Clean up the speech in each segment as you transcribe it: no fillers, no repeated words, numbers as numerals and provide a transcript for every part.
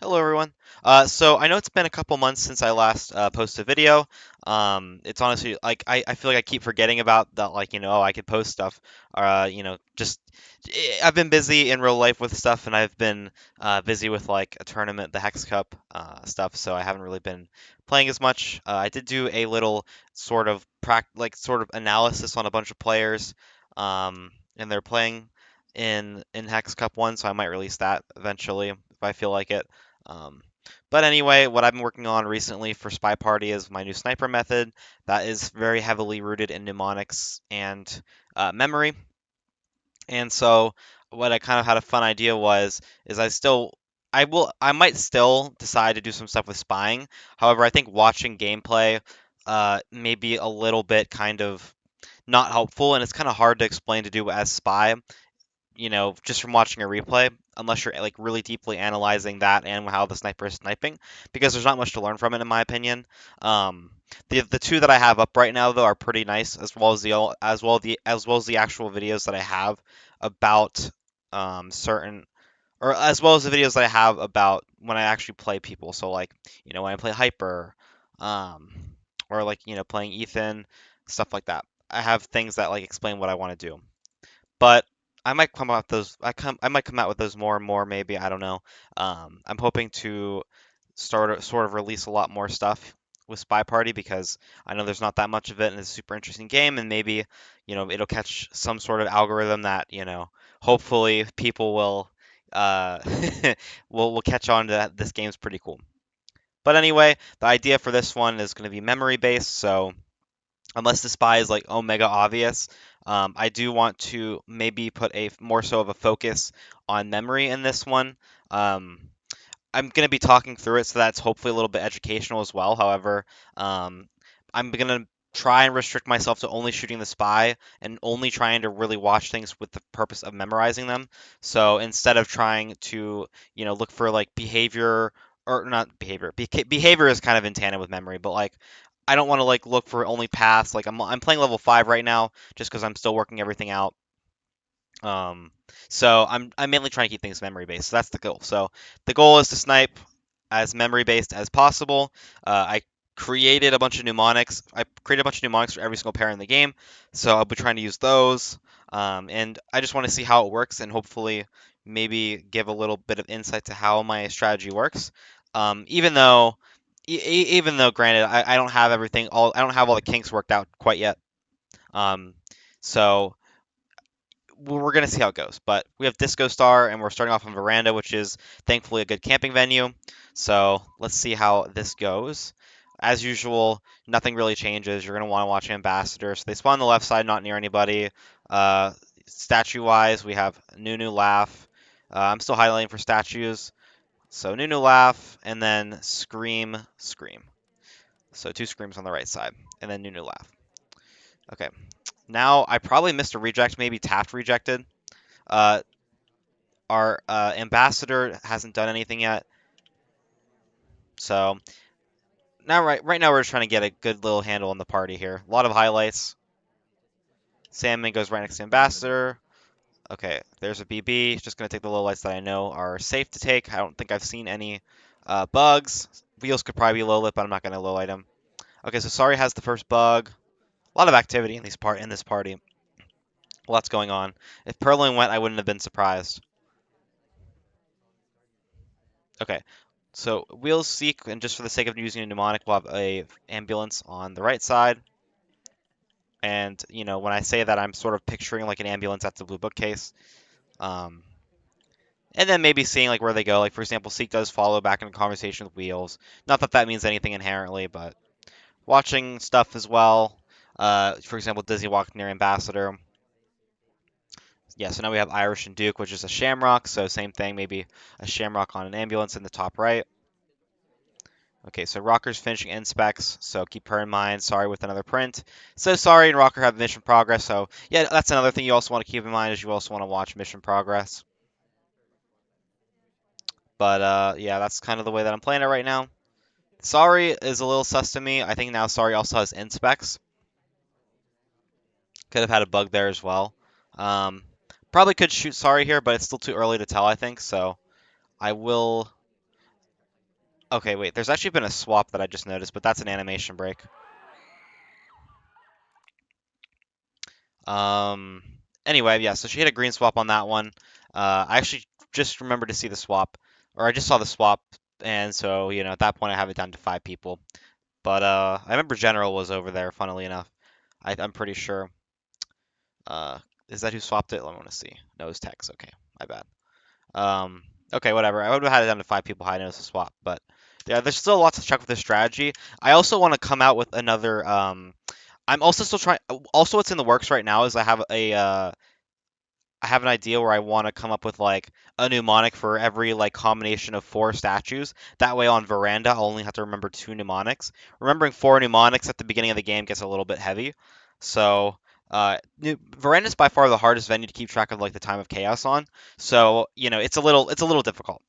Hello everyone. So I know it's been a couple months since I last posted a video. It's honestly like I feel like I keep forgetting about that. Like oh, I could post stuff. Just I've been busy in real life with stuff, and I've been busy with like a tournament, the Hex Cup stuff. So I haven't really been playing as much. I did do a little sort of analysis on a bunch of players, and they're playing in Hex Cup 1, so I might release that eventually if I feel like it. Um, but anyway, what I've been working on recently for SpyParty is my new sniper method that is very heavily rooted in mnemonics and memory. And so what I kind of had a fun idea was is I might still decide to do some stuff with spying. However, I think watching gameplay may be a little bit kind of not helpful, and it's kind of hard to explain to do as spy just from watching a replay, unless you're like really deeply analyzing that and how the sniper is sniping, because there's not much to learn from it in my opinion. Um, the two that I have up right now though are pretty nice, as well as the actual videos that I have about certain or as well as the videos that I have about when I actually play people. So like when I play Hyper, um, or like playing Ethan, stuff like that. I have things that like explain what I want to do. But I might come out with those. I might come out with those more and more. Maybe I don't know. I'm hoping to sort of release a lot more stuff with Spy Party because I know there's not that much of it, and it's a super interesting game. And maybe it'll catch some sort of algorithm that hopefully people will uh will catch on to that. This game's pretty cool. But anyway, the idea for this one is going to be memory based. So unless the spy is like omega obvious. I do want to maybe put a more so of a focus on memory in this one. Um, I'm going to be talking through it, so that's hopefully a little bit educational as well. However, um, I'm going to try and restrict myself to only shooting the spy and only trying to really watch things with the purpose of memorizing them. So instead of trying to, look for like behavior or not behavior, behavior is kind of in tandem with memory, but like I don't want to like look for only paths. Like I'm playing level 5 right now just because I'm still working everything out. Um, so I'm mainly trying to keep things memory based. So that's the goal. So the goal is to snipe as memory based as possible. I created a bunch of mnemonics. I created a bunch of mnemonics for every single pair in the game. So I'll be trying to use those. And I just want to see how it works and hopefully maybe give a little bit of insight to how my strategy works. Even though even though granted I don't have everything all I don't have all the kinks worked out quite yet. Um, so we're gonna see how it goes. But we have Disco Star, and we're starting off on Veranda, which is thankfully a good camping venue. So let's see how this goes. As usual, nothing really changes. You're gonna want to watch Ambassador. So they spawn on the left side, not near anybody. Uh, Statue-wise, we have Nunu Laugh. I'm still highlighting for statues. So Nunu Laugh, and then Scream, Scream. So two Screams on the right side, and then Nunu Laugh. Okay. Now I probably missed a reject, maybe Taft rejected. Uh, our ambassador hasn't done anything yet. So now, right now, we're just trying to get a good little handle on the party here. A lot of highlights. Salmon goes right next to ambassador. Okay, there's a BB. Just gonna take the low lights that I know are safe to take. I don't think I've seen any bugs. Wheels could probably be low lit, but I'm not gonna low light him. Okay, so Sorry has the first bug. A lot of activity in this party. Lots going on. If Purling went, I wouldn't have been surprised. Okay, so wheels seek, and just for the sake of using a mnemonic, we'll have a ambulance on the right side. And when I say that, I'm sort of picturing like an ambulance at the blue bookcase. Um, and then maybe seeing like where they go. Like for example, Seek does follow back in conversation with Wheels. Not that that means anything inherently, but watching stuff as well. For example, Disney walked near Ambassador. Yeah, so now we have Irish and Duke, which is a Shamrock. So same thing, maybe a Shamrock on an ambulance in the top right. Okay, so Rocker's finishing inspects, so keep her in mind. Sorry with another print. So Sorry and Rocker have mission progress, so yeah, that's another thing you also want to keep in mind is you also want to watch mission progress. But yeah, that's kind of the way that I'm playing it right now. Sorry is a little sus to me. I think now Sorry also has inspects. Could have had a bug there as well. Um, Probably could shoot Sorry here, but it's still too early to tell, I think, so I will Okay, wait, there's actually been a swap that I just noticed, but that's an animation break. Um, anyway, yeah, so she hit a green swap on that one. I actually just remembered to see the swap, or I just saw the swap, and so, at that point I have it down to 5 people. But I remember General was over there, funnily enough. I'm pretty sure. Uh, is that who swapped it? Let me want to see. No, it was Tex. Okay, my bad. Um, okay, whatever. I would have had it down to 5 people high notice to swap, but yeah, there's still lots to check with this strategy. I also want to come out with another. I'm also still trying. Also, what's in the works right now is I have an idea where I want to come up with like a mnemonic for every like combination of 4 statues. That way on Veranda, I'll only have to remember 2 mnemonics. Remembering 4 mnemonics at the beginning of the game gets a little bit heavy. So Veranda is by far the hardest venue to keep track of like the time of chaos on. So it's a little difficult.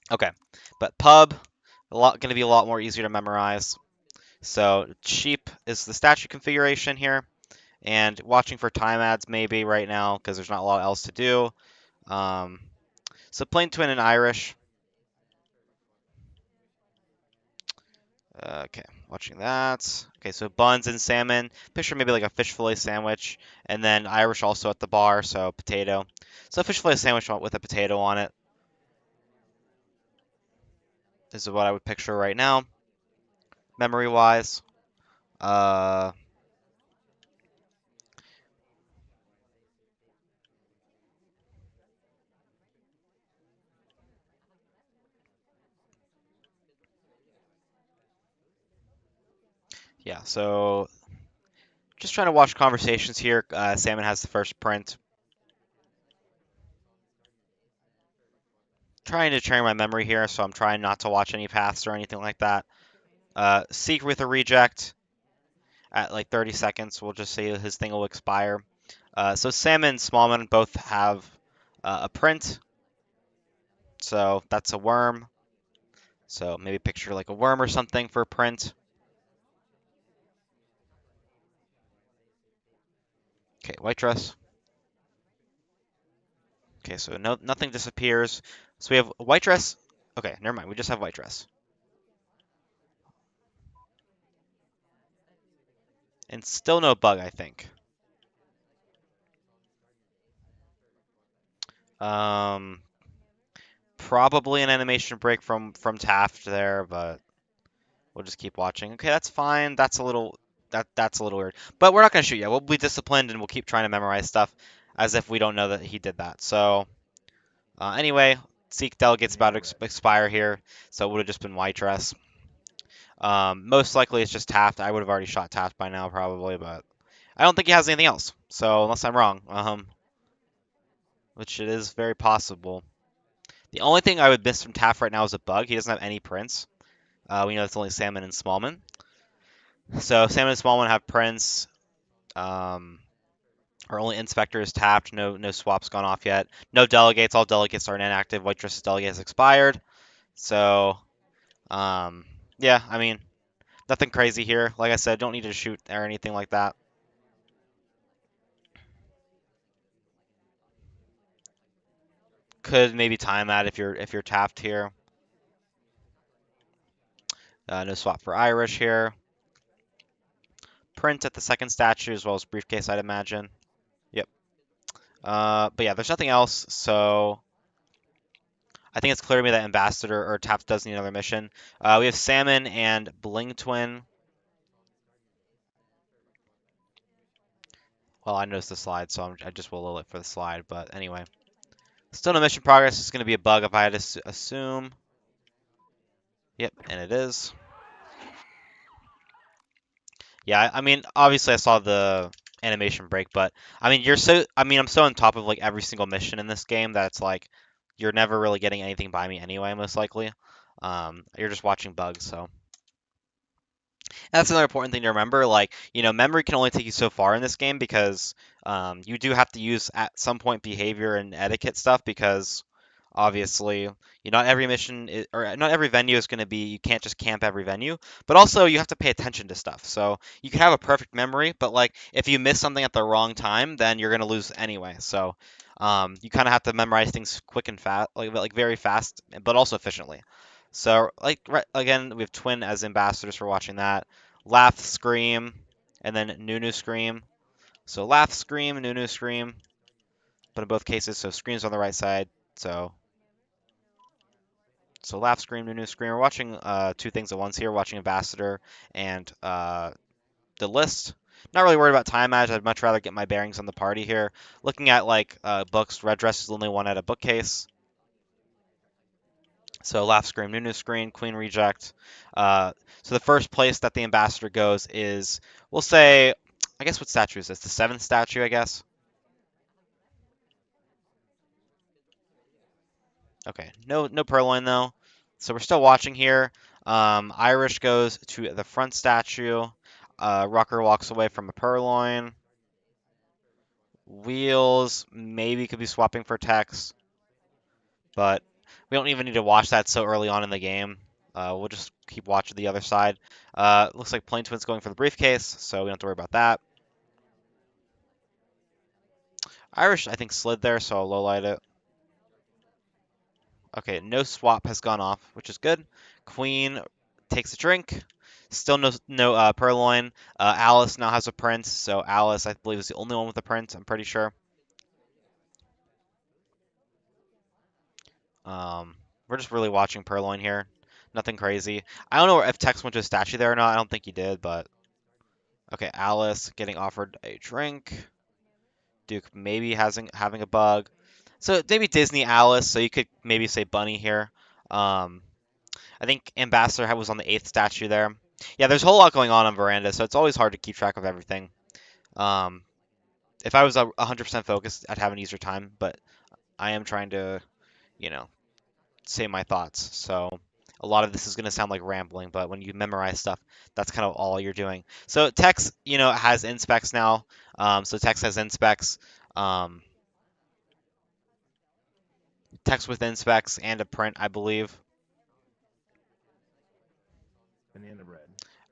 Okay, but pub going to be a lot more easier to memorize. So sheep is the statue configuration here, and watching for time ads maybe right now because there's not a lot else to do. Um, so plain twin and Irish. Okay, watching that. Okay, so buns and salmon. Picture maybe like a fish fillet sandwich, and then Irish also at the bar, so potato. So fish fillet sandwich with a potato on it. This is what I would picture right now, memory wise. Uh, yeah. So just trying to watch conversations here. Salmon has the first print. Trying to train my memory here, so I'm trying not to watch any paths or anything like that. Seek with a reject at like 30 seconds. We'll just say his thing will expire. So Salmon and Smallman both have a print, so that's a worm. So maybe picture like a worm or something for a print. Okay, white dress. Okay, so nothing disappears. So we have white dress. Okay, never mind. We just have white dress. And still no bug, I think. Um, Probably an animation break from Taft there, but we'll just keep watching. Okay, that's fine. That's a little weird. But we're not gonna shoot yet. We'll be disciplined and we'll keep trying to memorize stuff as if we don't know that he did that. So anyway, Seek Delegate's about to expire here, so it would have just been white dress. Most likely it's just Taft. I would have already shot Taft by now probably, but I don't think he has anything else. So unless I'm wrong, which it is very possible. The only thing I would miss from Taft right now is a bug. He doesn't have any prints. We know it's only Salmon and Smallman. So Salmon and Smallman have prints. Our only inspector is tapped. No swaps gone off yet. No delegates. All delegates are inactive. White Dress's delegate has expired. So, um, yeah, I mean, nothing crazy here. Like I said, don't need to shoot or anything like that. Could maybe time that if you're tapped here. No swap for Irish here. Print at the second statue as well as briefcase, I'd imagine. Yep. But yeah, there's nothing else. So I think it's clear to me that Ambassador or Taps does need another mission. We have Salmon and Bling Twin. Well, I noticed the slide, so I just will look for the slide. But anyway, still no mission progress. It's going to be a bug if I had to assume. Yep, and it is. Yeah, I mean, obviously I saw the animation break, but I mean, I'm so on top of like every single mission in this game that it's like you're never really getting anything by me anyway, most likely. You're just watching bugs, so. That's another important thing to remember. Like, memory can only take you so far in this game because you do have to use at some point behavior and etiquette stuff because obviously, not every mission or not every venue is going to be, you can't just camp every venue, but also you have to pay attention to stuff. So you can have a perfect memory, but like if you miss something at the wrong time, then you're going to lose anyway. So you kind of have to memorize things quick and fast, like very fast, but also efficiently. So, like, again, we have Twin as ambassadors for watching that. Laugh, Scream, and then Nunu Scream. So Laugh, Scream, Nunu Scream, but in both cases, so Scream's on the right side. So Laugh, Scream, Nunu Scream. We're watching two things at once here. Watching Ambassador and the list. Not really worried about time management. I'd much rather get my bearings on the party here. Looking at like books, Red Dress is the only one at a bookcase. So Laugh, Scream, Nunu Scream, Queen Reject. So the first place that the ambassador goes is, we'll say, I guess what statue is this? The seventh statue, I guess. Okay, no Purloin though. So we're still watching here. Irish goes to the front statue. Rucker walks away from a Purloin. Wheels maybe could be swapping for Tex, but we don't even need to watch that so early on in the game. We'll just keep watching the other side. Looks like Plain Twin's going for the briefcase, so we don't have to worry about that. Irish, I think, slid there, so I'll lowlight it. Okay, no swap has gone off, which is good. Queen takes a drink. Still no Purloin. Alice now has a prince, so Alice, I believe, is the only one with a prince, I'm pretty sure. Um, we're just really watching Purloin here. Nothing crazy. I don't know if Tex went to a statue there or not. I don't think he did, but... Okay, Alice getting offered a drink. Duke maybe having a bug. So maybe Disney Alice, so you could maybe say Bunny here. Um, I think Ambassador was on the 8th statue there. Yeah, there's a whole lot going on Veranda, so it's always hard to keep track of everything. Um, if I was 100% focused, I'd have an easier time, but I am trying to, you know, say my thoughts. So a lot of this is going to sound like rambling, but when you memorize stuff, that's kind of all you're doing. So Tex, has inspects now. So Tex has inspects. Um, Text with inspects and a print, I believe. Banana bread.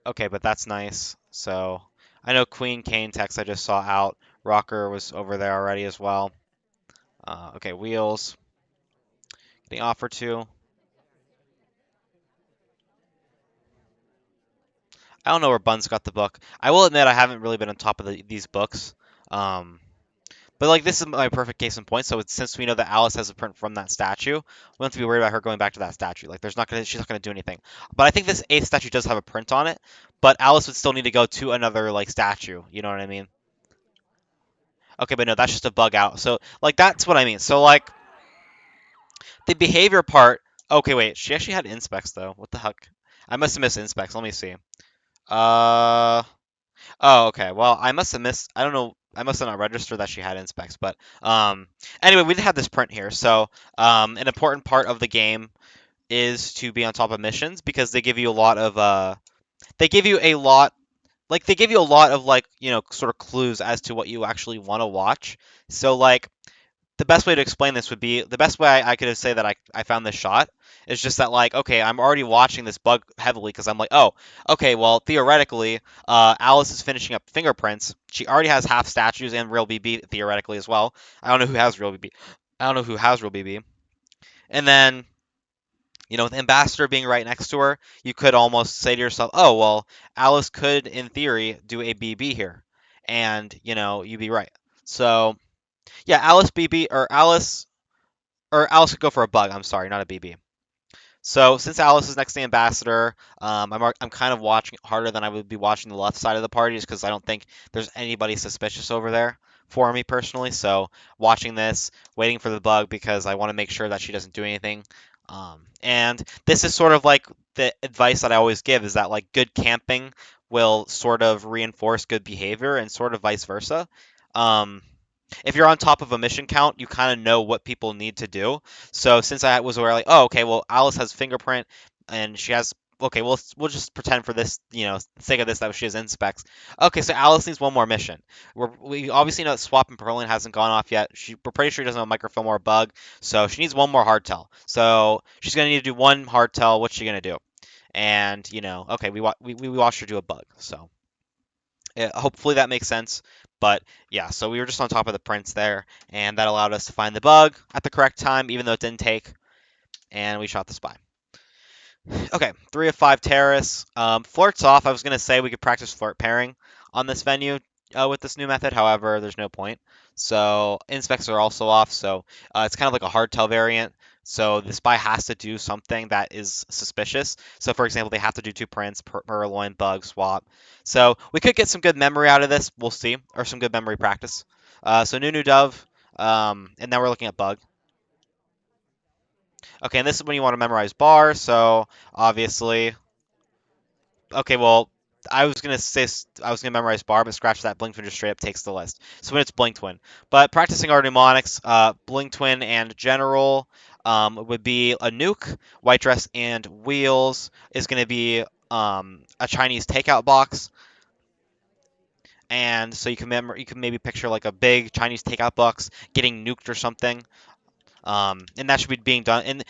Okay, but that's nice. So I know Queen Kane text I just saw out. Rocker was over there already as well. Okay, Wheels. Getting offered to. I don't know where Buns got the book. I will admit I haven't really been on top of these books. Um, but like this is my perfect case in point. So since we know that Alice has a print from that statue, we don't have to be worried about her going back to that statue. Like she's not gonna do anything. But I think this 8th statue does have a print on it. But Alice would still need to go to another like statue. You know what I mean? Okay, but no, that's just a bug out. So like that's what I mean. So like the behavior part. Okay, wait. She actually had inspects though. What the heck? I must have missed inspects. Let me see. Uh. Oh, okay. Well, I must have missed. I don't know. I must have not registered that she had inspects. But anyway, we did have this print here. So an important part of the game is to be on top of missions because they give you a lot of they give you a lot they give you a lot of like sort of clues as to what you actually want to watch. So like the best way to explain this would be the best way I could have say that I found this shot is just that like okay I'm already watching this bug heavily because I'm like oh okay well theoretically Alice is finishing up fingerprints, she already has half statues and real BB theoretically as well. I don't know who has real BB. I don't know who has real BB. And then with Ambassador being right next to her, you could almost say to yourself, oh well Alice could in theory do a BB here, and you'd be right. So yeah, Alice BB or Alice could go for a bug. I'm sorry, not a BB. So since Alice is next to the ambassador, I'm kind of watching harder than I would be watching the left side of the party, just because I don't think there's anybody suspicious over there for me personally. So watching this, waiting for the bug because I want to make sure that she doesn't do anything. And this is sort of like the advice that I always give is that like good camping will sort of reinforce good behavior and sort of vice versa. Um, if you're on top of a mission count, you kind of know what people need to do. So since I was aware, like, oh, okay, well, Alice has fingerprint, and she has. Okay, well, we'll just pretend for this, sake of this, that she has inspects. Okay, so Alice needs one more mission. We obviously know that Swap and Perlin hasn't gone off yet. We're pretty sure she doesn't have a microfilm or a bug, so she needs one more hardtail. So she's gonna need to do one hardtail. What's she gonna do? And okay, we watched her do a bug. So hopefully that makes sense. But yeah, so we were just on top of the prints there, and that allowed us to find the bug at the correct time, even though it didn't take, and we shot the spy. Okay, 3 of 5 terrace. Flirts off. I was gonna say we could practice flirt pairing on this venue with this new method. However, there's no point. So inspects are also off. So it's kind of like a hardtail variant. So the spy has to do something that is suspicious. So for example, they have to do two prints, purloin, bug, swap. So we could get some good memory out of this. We'll see, or some good memory practice. So new dove. And now we're looking at bug. Okay, and this is when you want to memorize bar. So obviously. Okay, well, I was gonna memorize bar, but scratch that. Blink Twin just straight up takes the list. So when it's Blink Twin, but practicing our mnemonics, Blink Twin and General would be a nuke. White Dress and Wheels is gonna be a Chinese takeout box, and so you can maybe picture like a big Chinese takeout box getting nuked or something. And that should be being done. And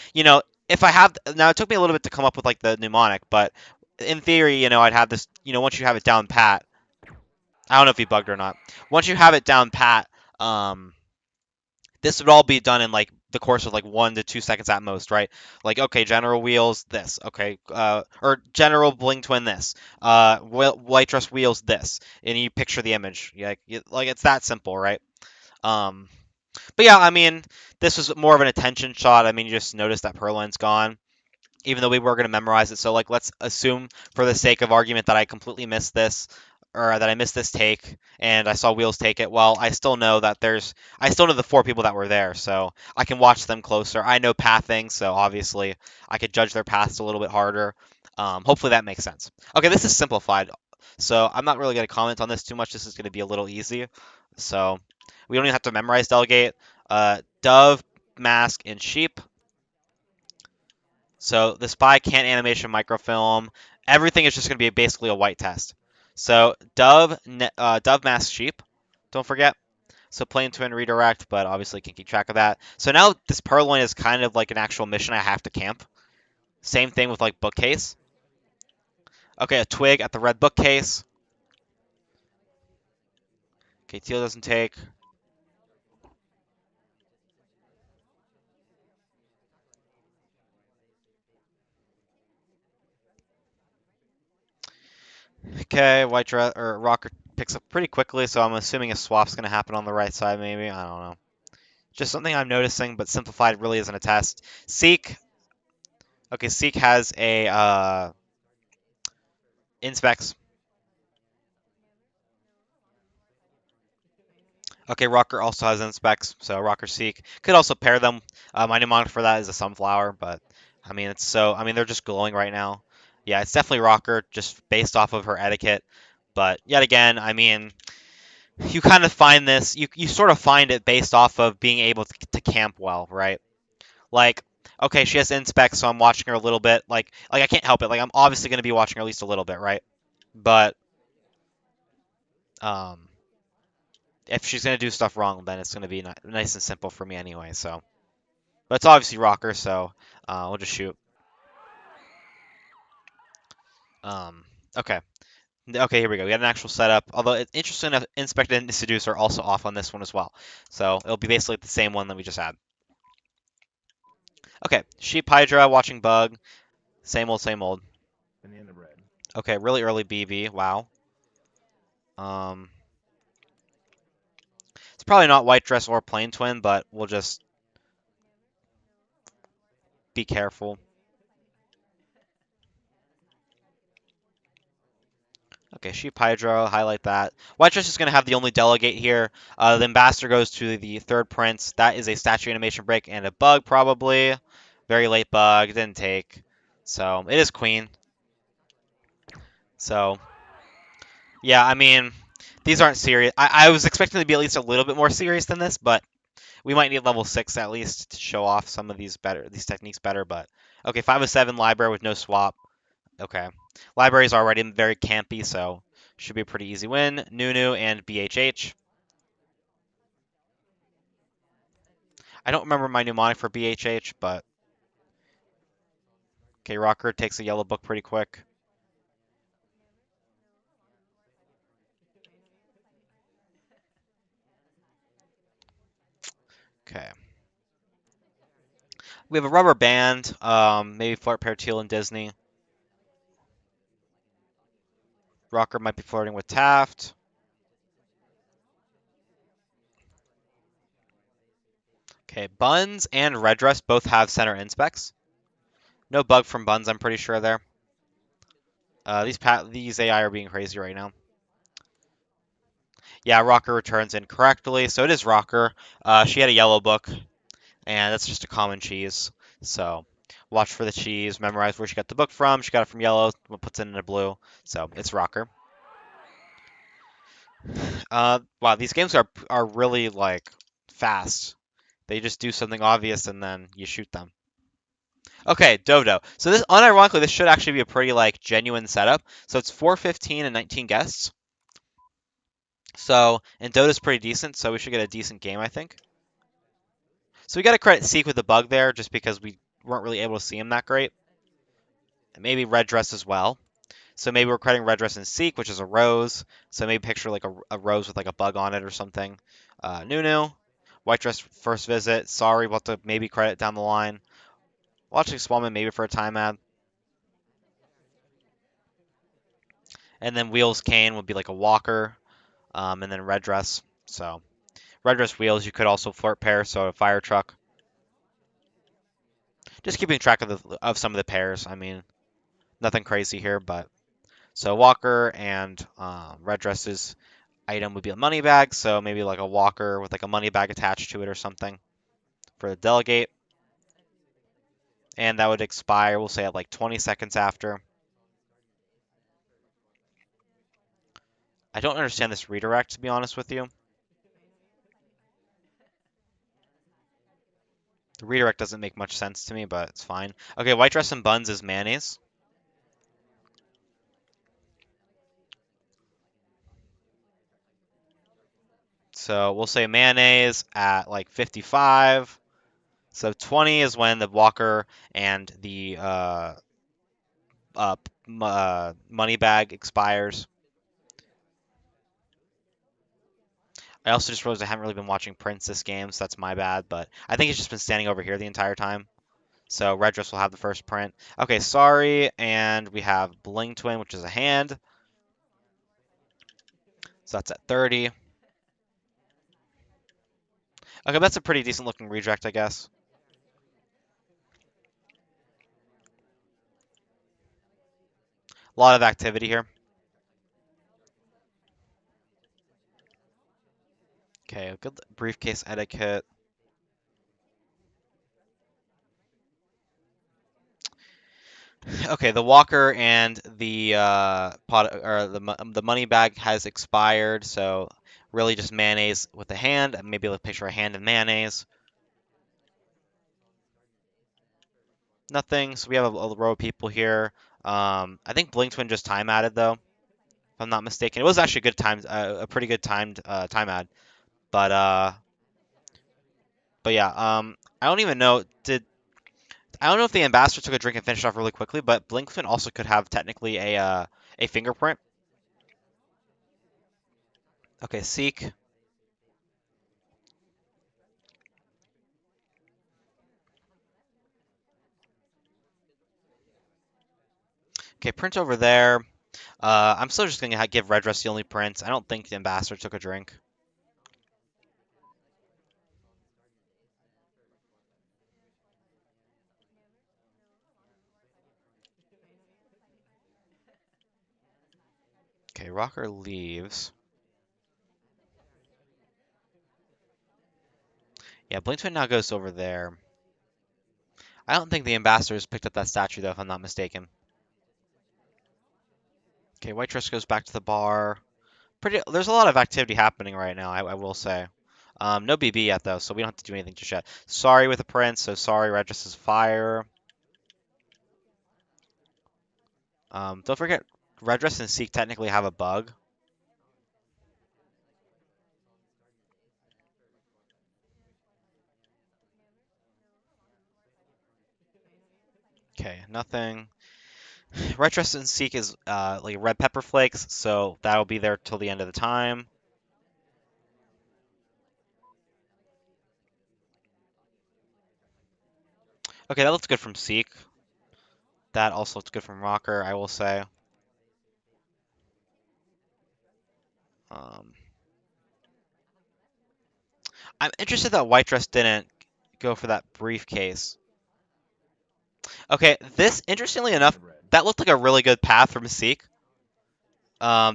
if I have now, it took me a little bit to come up with like the mnemonic, but in theory, I'd have this. Once you have it down pat, I don't know if he bugged or not. Once you have it down pat, um, this would all be done in like the course of like 1 to 2 seconds at most, right? Like, okay, General Wheels this, okay, or General Bling Twin this, White Dress Wheels this, and you picture the image, yeah, like it's that simple, right? Um, but yeah, I mean, this was more of an attention shot. I mean, you just notice that Purloin's gone, even though we were going to memorize it. So, like, let's assume for the sake of argument that I completely missed this, or that I missed this take, and I saw Wheels take it. Well, I still know the four people that were there, so I can watch them closer. I know pathing, so obviously I could judge their paths a little bit harder. Hopefully that makes sense. Okay, this is simplified, so I'm not really going to comment on this too much. This is going to be a little easy, so we don't even have to memorize delegate. Dove, mask, and sheep. So the spy can't animation microfilm. Everything is just going to be basically a white test. So dove mask sheep. Don't forget. So plain twin redirect, but obviously can keep track of that. So now this purloin is kind of like an actual mission I have to camp. Same thing with like bookcase. Okay, a twig at the red bookcase. Okay, teal doesn't take. Okay, white dress or rocker picks up pretty quickly, so I'm assuming a swap's gonna happen on the right side, maybe. I don't know. Just something I'm noticing, but simplified really isn't a test. Seek. Okay, Seek has a inspects. Okay, Rocker also has inspects, so Rocker Seek could also pair them. My mnemonic for that is a sunflower, but I mean I mean they're just glowing right now. Yeah, it's definitely Rocker, just based off of her etiquette. But yet again, I mean, you kind of find this, you sort of find it based off of being able to camp well, right? Like, okay, she has inspects, so I'm watching her a little bit. Like I can't help it. Like I'm obviously going to be watching her at least a little bit, right? But um, if she's gonna do stuff wrong, then it's gonna be nice and simple for me anyway. So, but it's obviously rocker, so we'll just shoot. Um, okay, okay, here we go. We got an actual setup. Although it's interesting enough, inspect and seduce are also off on this one as well. So it'll be basically the same one that we just had. Okay, sheep hydra watching bug. Same old, same old. Banana bread. Okay, really early BV. Wow. Um, it's probably not white dress or plain twin, but we'll just be careful. Okay, Sheep Hydro, highlight that. White Dress is going to have the only delegate here. The Ambassador goes to the third Prince. That is a statue animation break and a bug, probably. Very late bug, didn't take. So, it is Queen. So, yeah, I mean, these aren't serious. I was expecting to be at least a little bit more serious than this, but we might need level 6 at least to show off some of these techniques better, but... Okay, 5 of 7 library with no swap. Okay. Library is already very campy, so should be a pretty easy win. Nunu and BHH. I don't remember my mnemonic for BHH, but okay, Rocker takes a yellow book pretty quick. Okay. We have a rubber band, maybe flirt pair teal and Disney. Rocker might be flirting with Taft. Okay, Buns and Red Dress both have center inspects. No bug from Buns, I'm pretty sure there. These AI are being crazy right now. Yeah, Rocker returns incorrectly, so it is Rocker. She had a yellow book, and that's just a common cheese. So watch for the cheese, memorize where she got the book from. She got it from yellow, puts it in a blue, so it's Rocker. Wow, these games are really like fast. They just do something obvious and then you shoot them. Okay, Dodo. So this, unironically, this should actually be a pretty like genuine setup. So it's 415 and 19 guests. So and Dodo's pretty decent, so we should get a decent game, I think. So we got to credit Seek with the bug there, just because we weren't really able to see him that great. And maybe Red Dress as well. So maybe we're crediting Red Dress and Seek, which is a rose. So maybe picture like a rose with like a bug on it or something. Nunu. White Dress first visit. Sorry, we'll have to maybe credit down the line. Watching Spallman maybe for a time ad. And then Wheels Kane would be like a walker. And then Red Dress. So Red Dress Wheels, you could also flirt pair, so a fire truck. Just keeping track of some of the pairs. I mean, nothing crazy here, but so Walker and Red Dress's item would be a money bag, so maybe like a Walker with like a money bag attached to it or something for the delegate. And that would expire, we'll say at like 20 seconds after. I don't understand this redirect, to be honest with you. The redirect doesn't make much sense to me, but it's fine. Okay, White Dress and Buns is mayonnaise. So we'll say mayonnaise at like 55. So 20 is when the Walker and the money bag expires. I also just realized I haven't really been watching Prince this game, so that's my bad. But I think he's just been standing over here the entire time. So Red Dress will have the first print. Okay, sorry, and we have Bling Twin, which is a hand. So that's at 30. Okay, that's a pretty decent looking redirect, I guess. A lot of activity here. Okay, good briefcase etiquette. Okay, the Walker and the pot or the money bag has expired, so really just mayonnaise with the hand. Maybe let's picture a hand and mayonnaise. Nothing. So we have a row of people here. I think Blink Twin just time added though, if I'm not mistaken. It was actually a good time, a pretty good timed time ad. But yeah. I don't even know. I don't know if the ambassador took a drink and finished off really quickly, but Blink Twin also could have technically a fingerprint. Okay, Seek. Okay, print over there. I'm still just gonna give Red Dress the only print. I don't think the ambassador took a drink. Okay, Rocker leaves. Yeah, Blink Twin now goes over there. I don't think the ambassadors picked up that statue though, if I'm not mistaken. Okay, White Dress goes back to the bar. There's a lot of activity happening right now, I will say. No BB yet though, so we don't have to do anything just yet. Sorry with the prince, so sorry Red Dress is fire. Don't forget, Red Dress and Seek technically have a bug. Okay, nothing. Red Dress and Seek is like red pepper flakes, so that'll be there till the end of the time. Okay, that looks good from Seek. That also looks good from Rocker, I will say. Um, I'm interested that White Dress didn't go for that briefcase. Okay, this, interestingly enough, Banana bread. that looked like a really good path from Seek.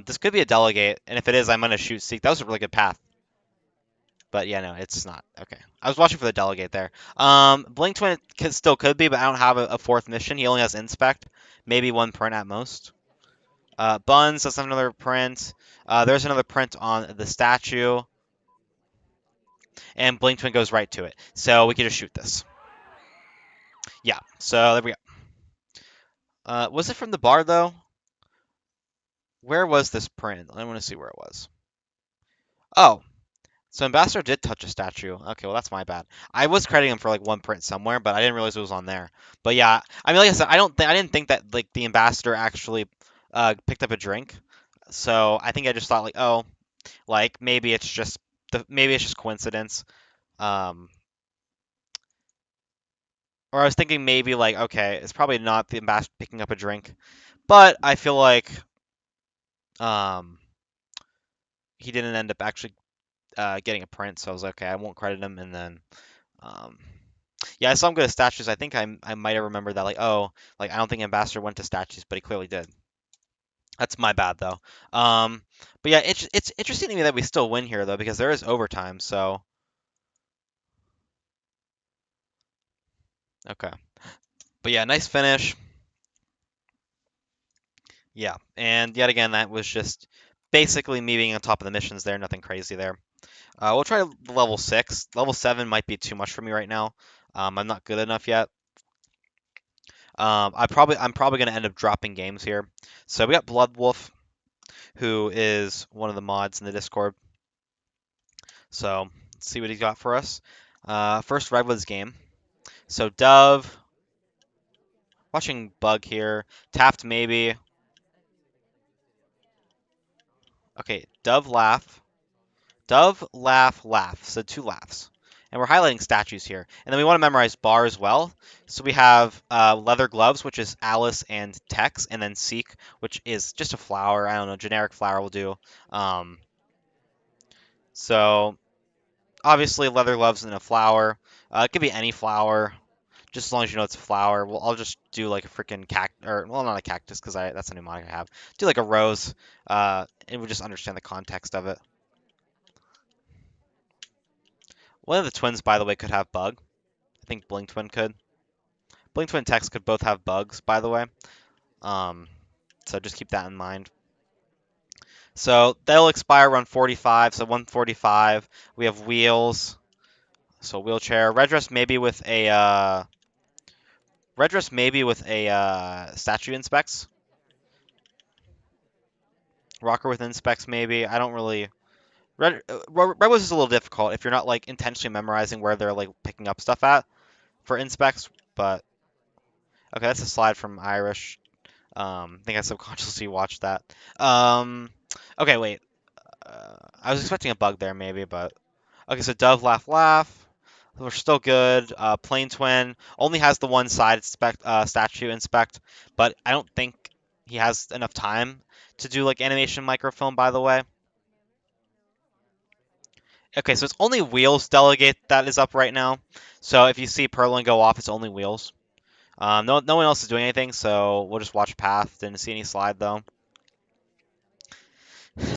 This could be a delegate, and if it is, I'm gonna shoot Seek. That was a really good path. But yeah, no, it's not. Okay. I was watching for the delegate there. Blink Twin still could be, but I don't have a fourth mission. He only has Inspect. Maybe one print at most. Buns, let's have another print. There's another print on the statue. And Blink Twin goes right to it. So we can just shoot this. Yeah, so there we go. Was it from the bar, though? Where was this print? I want to see where it was. Oh, so Ambassador did touch a statue. Okay, well that's my bad. I was crediting him for like one print somewhere, but I didn't realize it was on there. But yeah, I mean, like I said, I didn't think that like the Ambassador actually picked up a drink. So I think I just thought like, oh, like maybe it's just coincidence. Um, or I was thinking maybe like, okay, it's probably not the Ambassador picking up a drink, but I feel like um he didn't end up actually getting a print, so I was like, okay, I won't credit him, and then um. Yeah, I saw him go to statues. I think I might have remembered that, like, oh, like I don't think Ambassador went to statues, but he clearly did. That's my bad though. Um, but yeah, it's interesting to me that we still win here though because there is overtime. So okay, but yeah, nice finish. Yeah, and yet again that was just basically me being on top of the missions there. Nothing crazy there. We'll try level 6. Level 7 might be too much for me right now. I'm not good enough yet. I'm probably gonna end up dropping games here. So we got Blood Wolf, who is one of the mods in the Discord. So let's see what he's got for us. First Redwoods game. So Dove, watching Bug here. Taft maybe. Okay, Dove laugh. Dove laugh laugh. So 2 laughs. And we're highlighting statues here. And then we want to memorize bar as well. So we have leather gloves, which is Alice and Tex, and then Seek, which is just a flower. I don't know, generic flower will do. Um, so obviously leather gloves and a flower. It could be any flower, just as long as you know it's a flower. Well, I'll just do like a freaking or well, not a cactus because I that's a mnemonic I have. Do like a rose, and we just understand the context of it. One of the twins, by the way, could have bug. I think Blink Twin could. Blink Twin Tex could both have bugs, by the way. Um, so just keep that in mind. So they'll expire around 45. So 145. We have wheels. So wheelchair. Red dress maybe with a statue inspects. Rocker with inspects maybe. I don't really. Red was is a little difficult if you're not like intentionally memorizing where they're like picking up stuff at for inspects. But okay, that's a slide from Irish. I think I subconsciously watched that. Um, okay, wait. I was expecting a bug there maybe, but okay. So Dove laugh laugh. We're still good. Plain Twin only has the one side statue inspect, but I don't think he has enough time to do like animation microfilm. By the way, okay, so it's only Wheels delegate that is up right now. So if you see Perlin go off, it's only Wheels. No one else is doing anything, so we'll just watch Path. Didn't see any slide though.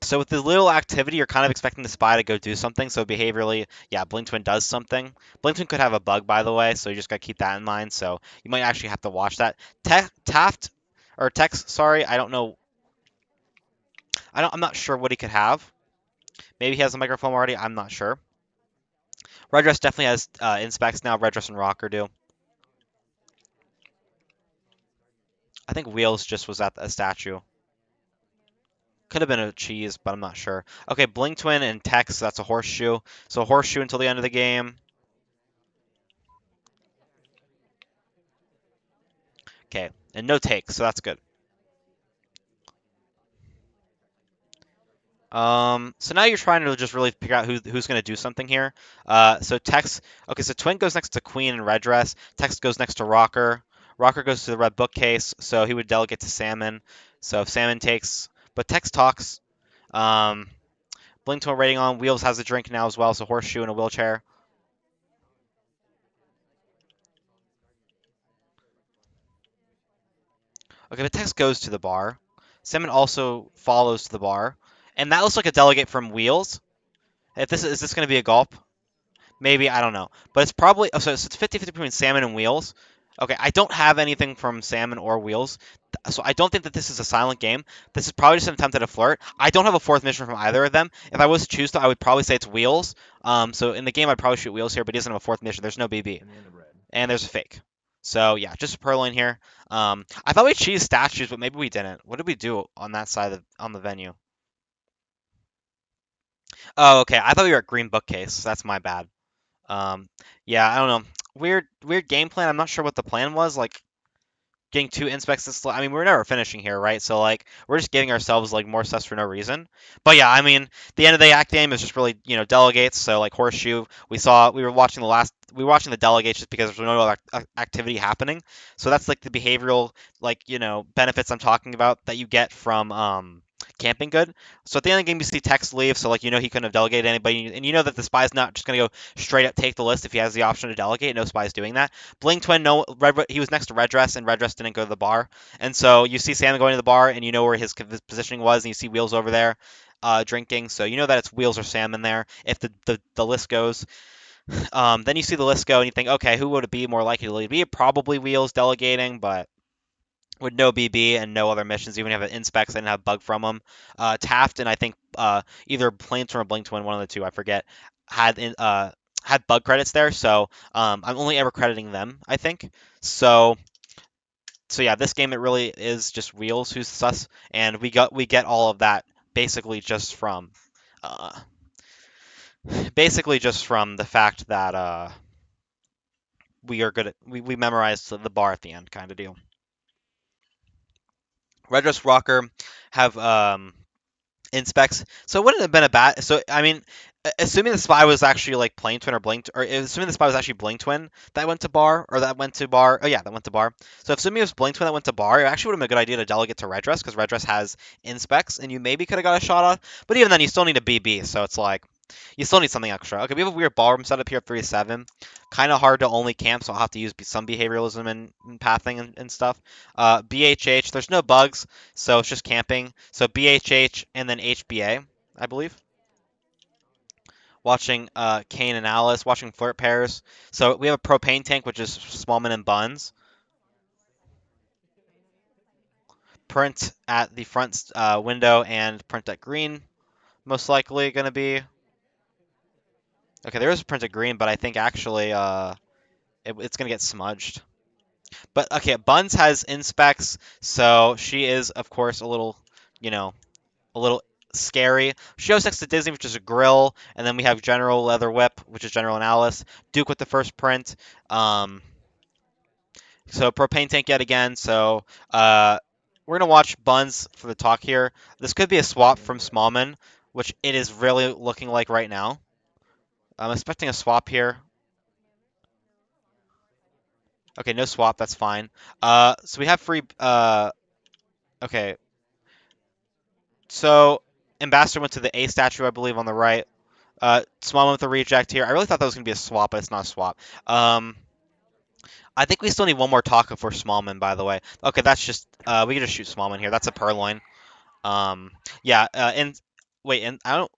So with the little activity, you're kind of expecting the spy to go do something. So behaviorally, yeah, Blink Twin does something. Blink Twin could have a bug, by the way, so you just gotta keep that in mind. So you might actually have to watch that. Taft or Tex, sorry, I don't know. I'm not sure what he could have. Maybe he has a microphone already. I'm not sure. Red Dress definitely has inspects now. Red Dress and Rocker do. I think Wheels just was at a statue. Could have been a cheese, but I'm not sure. Okay, Blink Twin and Tex, that's a horseshoe. So a horseshoe until the end of the game. Okay, and no takes, so that's good. So now you're trying to just really figure out who's going to do something here. So Tex, okay, so Twin goes next to Queen in red dress. Tex goes next to Rocker. Rocker goes to the red bookcase, so he would delegate to Salmon. So if Salmon takes, but Tex talks. Um, Blink to a rating on. Wheels has a drink now as well, so Horseshoe in a wheelchair. Okay, but Tex goes to the bar. Salmon also follows to the bar, and that looks like a delegate from Wheels. If this is this going to be a gulp? Maybe, I don't know. But it's probably, oh, so it's 50-50 between Salmon and Wheels. Okay, I don't have anything from Salmon or Wheels, so I don't think that this is a silent game. This is probably just an attempt at a flirt. I don't have a fourth mission from either of them. If I was to choose to, I would probably say it's Wheels. So in the game, I'd probably shoot Wheels here, but he doesn't have a fourth mission. There's no BB. Banana bread. And there's a fake. So yeah, just a Purloin here. I thought we cheesed statues, but maybe we didn't. What did we do on that side on the venue? Oh, okay. I thought we were at Green Bookcase. That's my bad. Um, yeah, I don't know. Weird game plan. I'm not sure what the plan was. Like getting two inspects this. I mean, we're never finishing here, right? So like we're just giving ourselves like more stuff for no reason. But yeah, I mean, the end of the act game is just really delegates. So like Horseshoe, we were watching the delegates just because there's no other activity happening. So that's like the behavioral benefits I'm talking about that you get from camping good. So at the end of the game, you see Tex leave, so like he couldn't have delegated anybody, and you know that the spy's not just gonna go straight up take the list if he has the option to delegate. No spy's doing that. Bling Twin, no he was next to Red Dress, and Red Dress didn't go to the bar, and so you see Sam going to the bar, and you know where his positioning was, and you see Wheels over there. Drinking, so you know that it's Wheels or Sam in there. If the list goes, then you see the list go, and you think, okay, who would it be more likely to be? Probably Wheels delegating, but with no BB and no other missions, even if it inspects, I didn't have bug from them. Taft and I think either Planestorm or Blink Twin, one of the two, I forget, had had bug credits there, so I'm only ever crediting them, I think. So yeah, this game it really is just Wheels who's sus, and we get all of that basically just from uh, the fact that we are good at we memorized the bar at the end kind of deal. Red Dress Rocker have inspects. So it wouldn't have been a bad. So I mean, assuming the spy was actually like Plane Twin or Blink, or assuming the spy was actually Blink Twin that went to bar, or that went to bar. Oh yeah, that went to bar. So if assuming it was Blink Twin that went to bar, it actually would have been a good idea to delegate to Red Dress because Red Dress has inspects, and you maybe could have got a shot off. But even then, you still need a BB. So it's like you still need something extra. Okay, we have a weird ballroom setup here at 3-7. Kind of hard to only camp, so I'll have to use some behavioralism and pathing and stuff. BHH, there's no bugs, so it's just camping. So BHH and then HBA, I believe. Watching Kane and Alice, watching flirt pairs. So we have a propane tank, which is Smallman and Buns. Print at the front window and print at green, most likely going to be. Okay, there is a print at green, but I think actually it's going to get smudged. But okay, Buns has inspects, so she is, of course, you know, a little scary. She goes next to Disney, which is a grill, and then we have General Leather Whip, which is General and Alice. Duke with the first print. So propane tank yet again. So we're gonna watch Buns for the talk here. This could be a swap Banana from bread. Smallman, which it is really looking like right now. I'm expecting a swap here. Okay, no swap. That's fine. So we have free. Okay, so Ambassador went to the A statue, I believe, on the right. Small one with a reject here. I really thought that was going to be a swap, but it's not a swap. I think we still need one more taco for Smallman, by the way. Okay, that's just we can just shoot Smallman here. That's a purloin. Um, yeah, and wait, and I don't.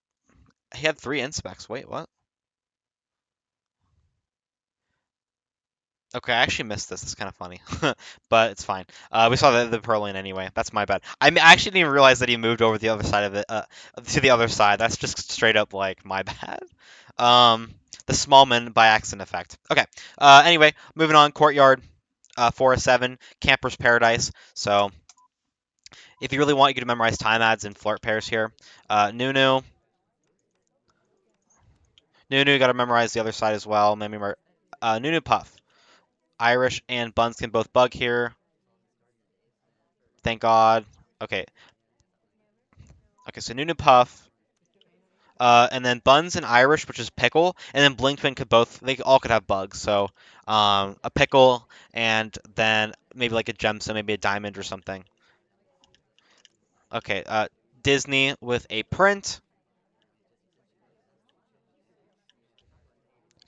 He had three inspects. Wait, what? Okay, I actually missed this. It's kind of funny, but it's fine. We saw the purloin anyway. That's my bad. I actually didn't even realize that he moved over the other side of it, to the other side. That's just straight up like my bad. Um, the Smallman by accident effect. Okay. Anyway, moving on. Courtyard, 4-7, Camper's Paradise. So if you really want, you can memorize time ads and flirt pairs here. Nunu, Nunu, got to memorize the other side as well. Nunu Puff. Irish and Buns can both bug here. Thank God. Okay. Okay, so Nunu Puff. And then Buns and Irish, which is pickle, and then Blinkman could both, they all could have bugs. So a pickle and then maybe like a gemstone, maybe a diamond or something. Okay, Disney with a print.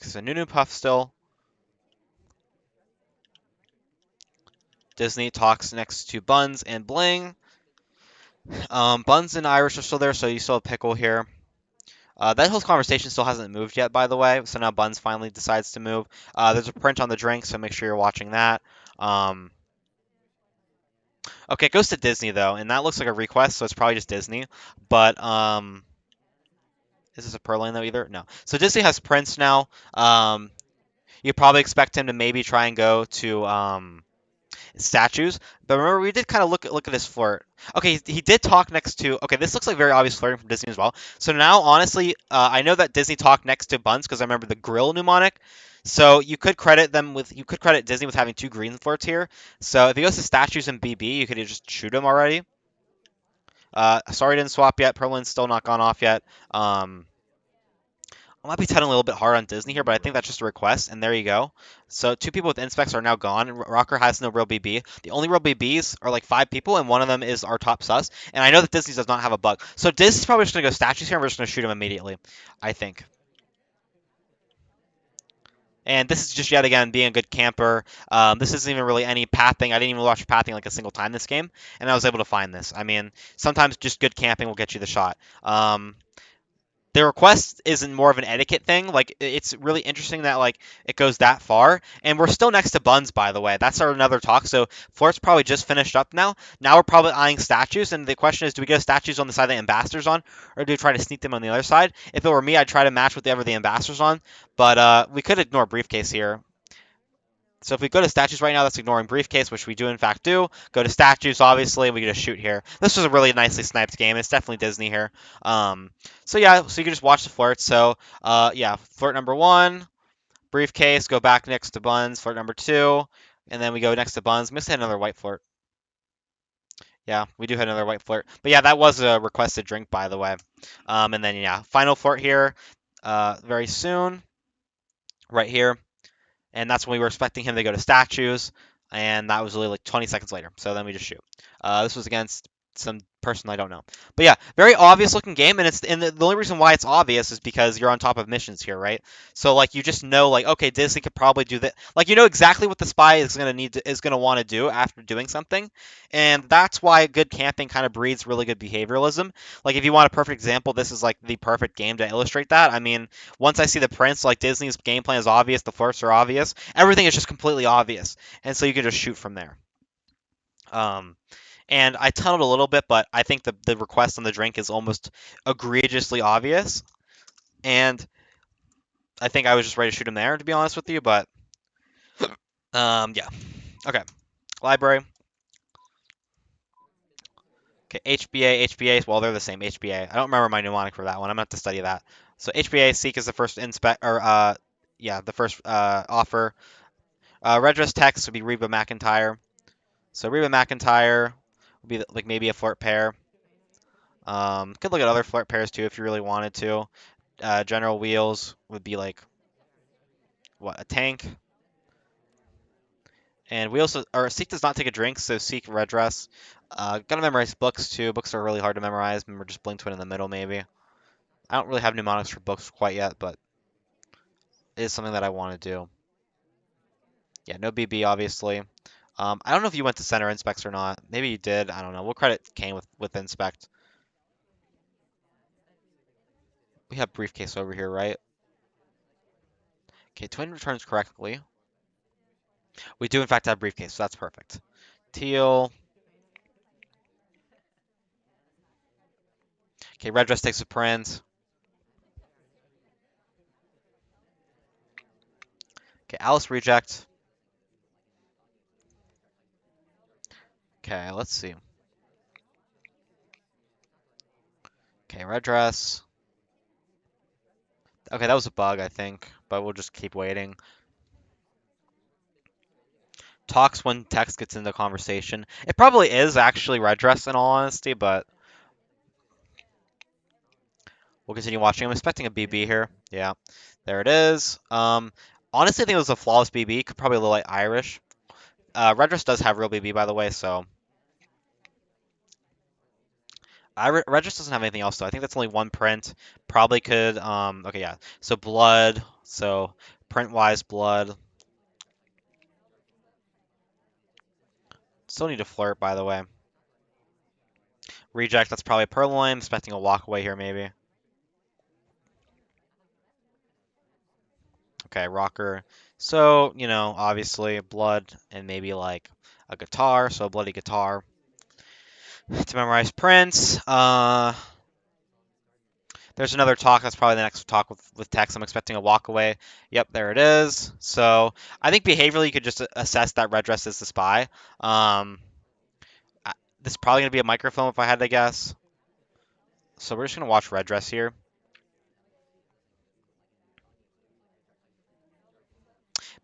It's a Nunu Puff still. Disney talks next to Buns and Bling. Buns and Irish are still there, so you still have pickle here. That whole conversation still hasn't moved yet, by the way. So now Buns finally decides to move. There's a print on the drink, so make sure you're watching that. Um, okay, it goes to Disney though, and that looks like a request, so it's probably just Disney. But is this a Perlane though either? No. So Disney has prints now. You probably expect him to maybe try and go to statues. But remember, we did kind of look at his flirt. Okay, he did talk next to. Okay, this looks like very obvious flirting from Disney as well. So now, honestly, I know that Disney talked next to Buns because I remember the grill mnemonic. So you could credit Disney with having two green flirts here. So if he goes to statues and BB, you could just shoot him already. Sorry, didn't swap yet. Perlin's still not gone off yet. Um, I might be telling a little bit hard on Disney here, but I think that's just a request, and there you go. So two people with inspects are now gone. Rocker has no real BB. The only real BBs are like five people, and one of them is our top sus. And I know that Disney does not have a bug. So Disney's probably just going to go statues here, and we're just going to shoot him immediately, I think. And this is just yet again being a good camper. This isn't even really any pathing. I didn't even watch pathing like a single time this game, and I was able to find this. I mean, sometimes just good camping will get you the shot. The request isn't more of an etiquette thing. Like it's really interesting that like it goes that far, and we're still next to Buns, by the way. That's our another talk. So Flirt's probably just finished up now. Now we're probably eyeing statues, and the question is, do we go statues on the side the ambassadors on, or do we try to sneak them on the other side? If it were me, I'd try to match whatever the ambassadors on, but we could ignore briefcase here. So if we go to statues right now, that's ignoring briefcase, which we do in fact do. Go to statues, obviously, we can just shoot here. This was a really nicely sniped game. It's definitely Disney here. So yeah, so you can just watch the flirt. So yeah, flirt number one, briefcase, go back next to Buns, flirt number two, and then we go next to Buns. Missed another white flirt. Yeah, we do have another white flirt. But yeah, that was a requested drink, by the way. And then yeah, final flirt here, very soon, right here. And that's when we were expecting him to go to statues, and that was really like 20 seconds later. So then we just shoot. This was against some person I don't know, but yeah, very obvious looking game, and the only reason why it's obvious is because you're on top of missions here, right? So like you just know like okay, Disney could probably do that. Like you know exactly what the spy is gonna want to do after doing something, and that's why good camping kind of breeds really good behavioralism. Like if you want a perfect example, this is like the perfect game to illustrate that. I mean, once I see the prints, like Disney's game plan is obvious, the flirts are obvious, everything is just completely obvious, and so you can just shoot from there. Um, and I tunneled a little bit, but I think the request on the drink is almost egregiously obvious, and I think I was just ready to shoot him there, to be honest with you. But yeah, okay, library. Okay, HBA, HBA. Well, they're the same. HBA. I don't remember my mnemonic for that one. I'm gonna have to study that. So HBA seek is the first inspect or yeah, the first offer. Red dress text would be Reba McEntire. So Reba McEntire would be like maybe a flirt pair. Could look at other flirt pairs too if you really wanted to. General Wheels would be like what a tank. And we also or Seek does not take a drink, so Seek red dress. Gotta memorize books too. Books are really hard to memorize. Remember just Blink Twin in the middle maybe. I don't really have mnemonics for books quite yet, but it is something that I want to do. Yeah, no BB obviously. I don't know if you went to center inspects or not. Maybe you did. I don't know. We'll credit Kane with inspect. We have briefcase over here, right? Okay, twin returns correctly. We do in fact have briefcase, so that's perfect. Teal. Okay, red dress takes a print. Okay, Alice reject. Okay, let's see. Okay, red dress. Okay, that was a bug, I think, but we'll just keep waiting. Talks when text gets into conversation. It probably is actually red dress in all honesty, but We'll continue watching. I'm expecting a Banana BB here. bread. Yeah, there it is. Honestly, I think it was a flawless BB. Could probably look like Irish. Red Dress does have real BB, by the way, so Red Dress doesn't have anything else, though. I think that's only one print. Probably could. Okay, yeah. So blood. So print-wise, blood. Still need to flirt, by the way. Reject. That's probably Purloin. Expecting a walk away here, maybe. Okay, rocker. So, obviously blood and maybe like a guitar, so a bloody guitar. To memorize prints. There's another talk. That's probably the next talk with text. I'm expecting a walk away. Yep, there it is. So I think behaviorally you could just assess that red dress is the spy. Um, this is probably gonna be a microfilm if I had to guess. So we're just gonna watch red dress here.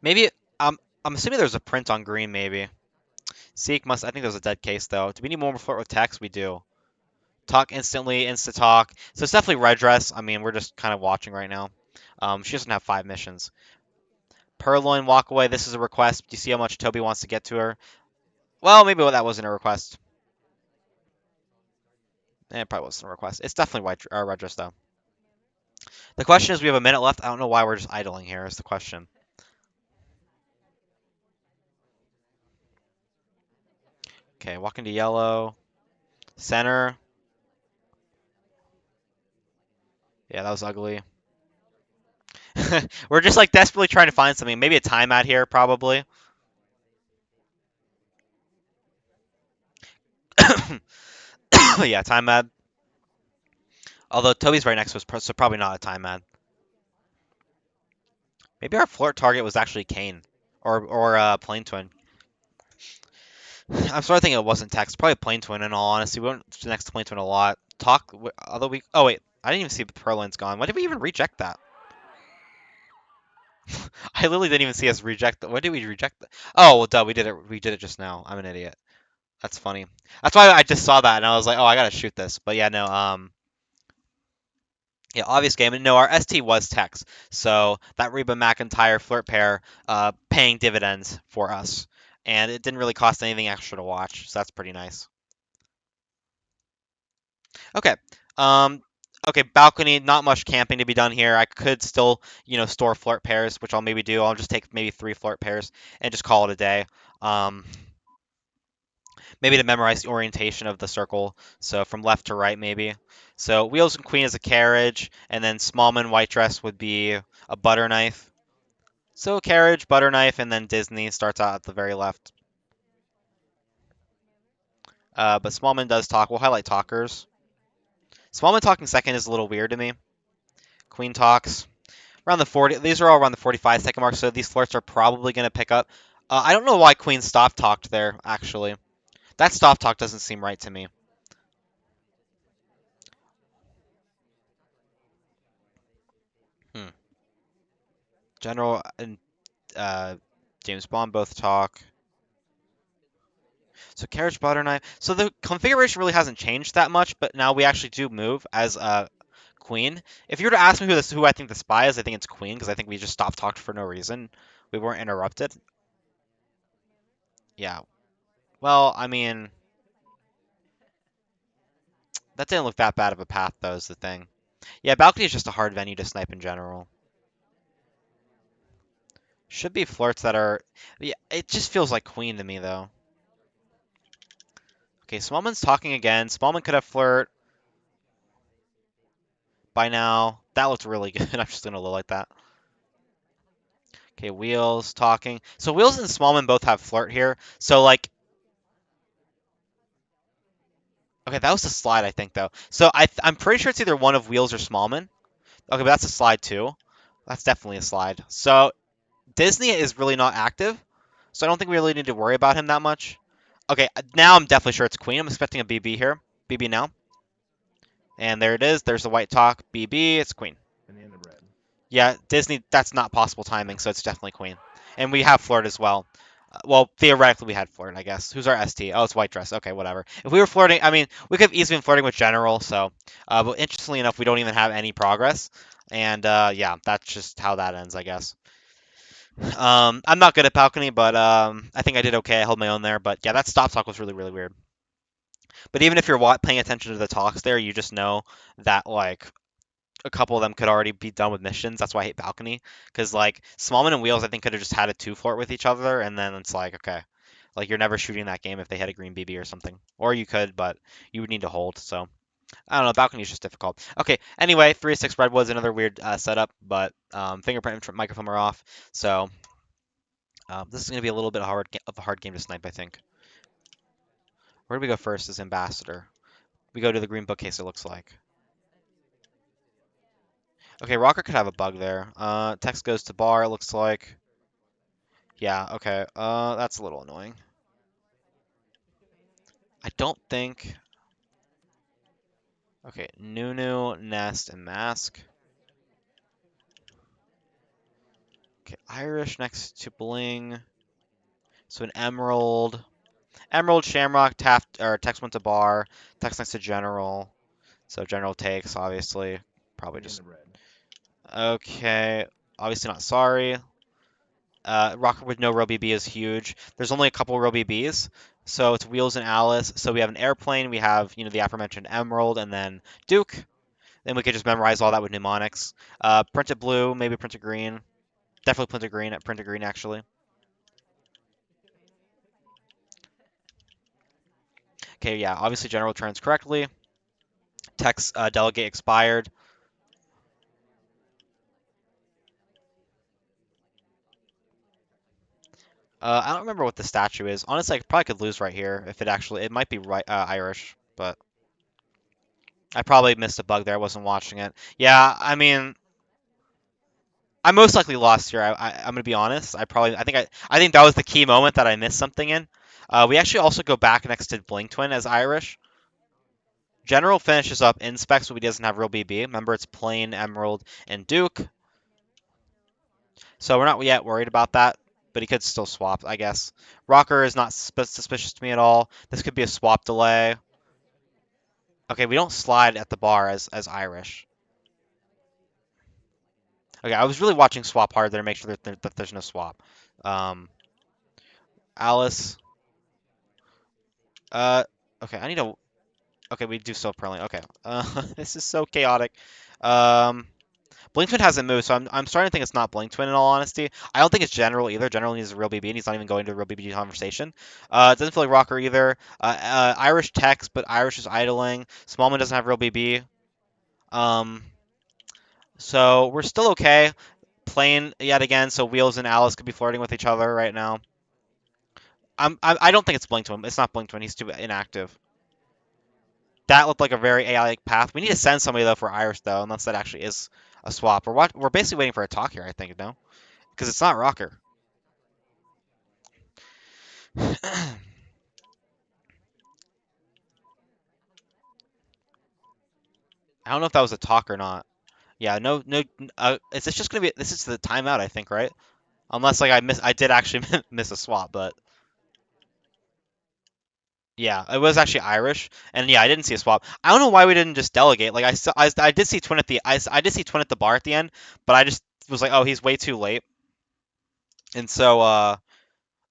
Maybe I'm assuming there's a print on green. Maybe Seek must. I think there's a dead case though. Do we need more flirt with text? We do. Talk instantly, insta talk. So it's definitely red dress. I mean, we're just kind of watching right now. She doesn't have 5 missions. Purloin walk away. This is a request. Do you see how much Toby wants to get to her? Well, maybe that wasn't a request. It probably wasn't a request. It's definitely red dress though. The question is, we have a minute left. I don't know why we're just idling here. Is the question. Okay, walk into yellow. Center. Yeah, that was ugly. We're just like desperately trying to find something. Maybe a timeout here, probably. Yeah, timeout. Although Toby's right next to us, so probably not a timeout. Maybe our flirt target was actually Kane or Plane Twin. I'm sort of thinking it wasn't text. Probably Plane Twin in all honesty. We went next to Plane Twin a lot. Talk other week. Oh wait, I didn't even see the Perlin's gone. Why did we even reject that? I literally didn't even see us reject that. Why did we reject that? Oh well, duh. We did it. We did it just now. I'm an idiot. That's funny. That's why I just saw that and I was like, oh, I gotta shoot this. But yeah, no. Yeah, obvious game. And no, our ST was text. So that Reba McIntyre flirt pair, paying dividends for us, and it didn't really cost anything extra to watch. So that's pretty nice. Okay. Um, okay, balcony, not much camping to be done here. I could still, store flirt pairs, which I'll maybe do. I'll just take maybe 3 flirt pairs and just call it a day. Um, maybe to memorize the orientation of the circle. So from left to right, maybe. So wheels and queen is a carriage, and then Smallman white dress would be a butter knife. So carriage, butter knife, and then Disney starts out at the very left. But Smallman does talk. We'll highlight talkers. Smallman talking second is a little weird to me. Queen talks. Around the 40, these are all around the 45-second mark, so these flirts are probably going to pick up. I don't know why Queen stop talked there, actually. That stop talk doesn't seem right to me. Hmm. General and uh, James Bond both talk. So carriage, butter knife. So the configuration really hasn't changed that much, but now we actually do move as Queen. If you were to ask me who I think the spy is, I think it's Queen because I think we just stopped talked for no reason. We weren't interrupted. Yeah. Well, I mean, that didn't look that bad of a path, though, is the thing. Yeah, balcony is just a hard venue to snipe in general. Should be flirts that are. Yeah, it just feels like Queen to me, though. Okay, Smallman's talking again. Smallman could have flirt by now. That looked really good. I'm just gonna look like that. Okay, Wheels talking. So Wheels and Smallman both have flirt here. So like, okay, that was a slide, I think though. So I'm pretty sure it's either one of Wheels or Smallman. Okay, but that's a slide too. That's definitely a slide. So Disney is really not active. So I don't think we really need to worry about him that much. Okay, now I'm definitely sure it's Queen. I'm expecting a BB here. BB now. And there it is. There's the white talk. BB. It's Queen. Banana bread. Yeah, Disney. That's not possible timing, so it's definitely Queen. And we have flirt as well. Well, theoretically, we had flirt, I guess. Who's our ST? Oh, it's white dress. Okay, whatever. If we were flirting, I mean, we could have easily been flirting with general. So, but interestingly enough, we don't even have any progress. And yeah, that's just how that ends, I guess. I'm not good at balcony, but I think I did okay. I held my own there. But yeah, that stop talk was really, really weird. But even if you're paying attention to the talks there, you just know that like a couple of them could already be done with missions. That's why I hate balcony, because like Smallman and Wheels, I think could have just had a two flirt with each other, and then it's like okay, like you're never shooting that game if they had a green BB or something, or you could, but you would need to hold. So I don't know, balcony is just difficult. Okay, anyway, 3-6 red was another weird setup, but fingerprint and microphone are off, so this is gonna be a little bit of a hard game to snipe, I think. Where do we go first? Is ambassador. We go to the green bookcase. It looks like. Okay, Rocker could have a bug there. Text goes to bar. It looks like. Yeah, okay. That's a little annoying. I don't think. Okay, Nunu, Nest, and Mask. Okay, Irish next to Bling. So an Emerald. Emerald, Shamrock, Taft, or Text went to bar. Text next to General. So General takes, obviously. Probably Banana just. bread. Okay. Obviously not sorry. Rocker with no row BB is huge. There's only a couple row BBs, so it's Wheels and Alice. So we have an airplane, we have the aforementioned Emerald, and then Duke. Then we could just memorize all that with mnemonics. Printed blue, maybe printed green. Definitely printed green. Printed green actually. Okay, yeah. Obviously, general turns correctly. Text delegate expired. I don't remember what the statue is. Honestly, I probably could lose right here if it actually. It might be right Irish, but I probably missed a bug there. I wasn't watching it. Yeah, I mean, I most likely lost here. I'm gonna be honest. I think that was the key moment that I missed something in. We actually also go back next to Blink Twin as Irish. General finishes up in specs, but he doesn't have real BB. Remember, it's plain Emerald and Duke, so we're not yet worried about that. But he could still swap, I guess. Rocker is not suspicious to me at all. This could be a swap delay. Okay, we don't slide at the bar as Irish. Okay, I was really watching swap hard there to make sure that there's no swap. Um, Alice. Uh, okay, I need to. Okay, we do still Perlin. Okay. This is so chaotic. Um, Blink hasn't moved, so I'm starting to think it's not Blink in all honesty. I don't think it's General either. General needs a real BB, and he's not even going to a real BB conversation. It doesn't feel like Rocker either. Irish text, but Irish is idling. Smallman doesn't have real BB. Um, so we're still okay. Playing yet again, so Wheels and Alice could be flirting with each other right now. I don't think it's Blink It's not Blink He's too inactive. That looked like a very AI-like path. We need to send somebody though for Iris though, unless that actually is a swap. We're basically waiting for a talk here, I think, no? Because it's not Rocker. I don't know if that was a talk or not. Yeah, no, no. Is this just gonna be? This is the timeout, I think, right? Unless like I did actually miss a swap, but yeah, it was actually Irish, and yeah, I didn't see a swap. I don't know why we didn't just delegate. Like I did see Twin at the I did see Twin at the bar at the end, but I just was like, oh, he's way too late, and so